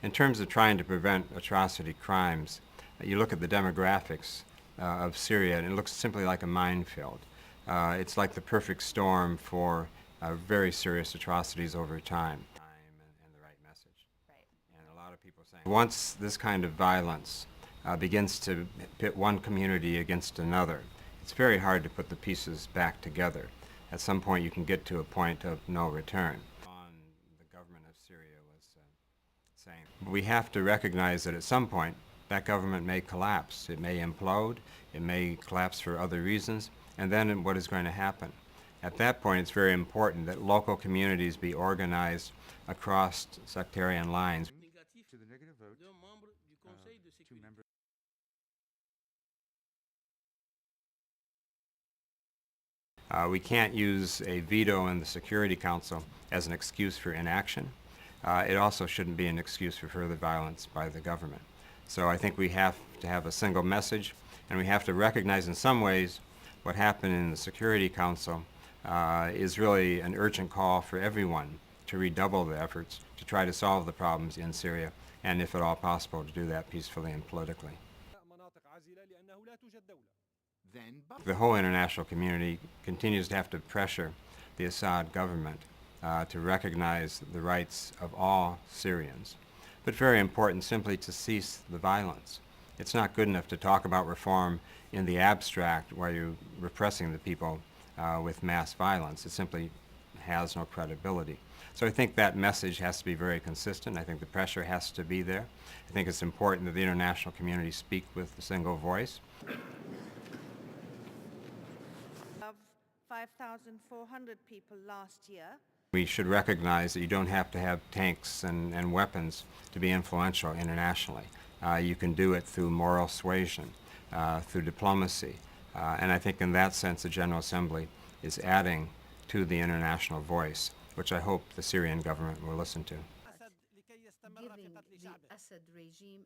In terms of trying to prevent atrocity crimes, you look at the demographics of Syria and it looks simply like a minefield. It's like the perfect storm for very serious atrocities over time. And the right message. Right. And a lot of people saying once this kind of violence begins to pit one community against another, it's very hard to put the pieces back together. At some point you can get to a point of no return. The government of Syria was saying we have to recognize that at some point that government may collapse. It may implode, it may collapse for other reasons, and then what is going to happen? At that point it's very important that local communities be organized across sectarian lines. To the negative vote, two members. We can't use a veto in the Security Council as an excuse for inaction. It also shouldn't be an excuse for further violence by the government. So I think we have to have a single message, and we have to recognize in some ways what happened in the Security Council is really an urgent call for everyone to redouble the efforts to try to solve the problems in Syria, and if at all possible to do that peacefully and politically. The whole international community continues to have to pressure the Assad government to recognize the rights of all Syrians. But very important simply to cease the violence. It's not good enough to talk about reform in the abstract while you're repressing the people with mass violence. It simply has no credibility. So I think that message has to be very consistent. I think the pressure has to be there. I think it's important that the international community speak with a single voice. 5,400 people last year. We should recognize that you don't have to have tanks and weapons to be influential internationally. You can do it through moral suasion, through diplomacy. And I think in that sense the General Assembly is adding to the international voice, which I hope the Syrian government will listen to. Giving the Assad regime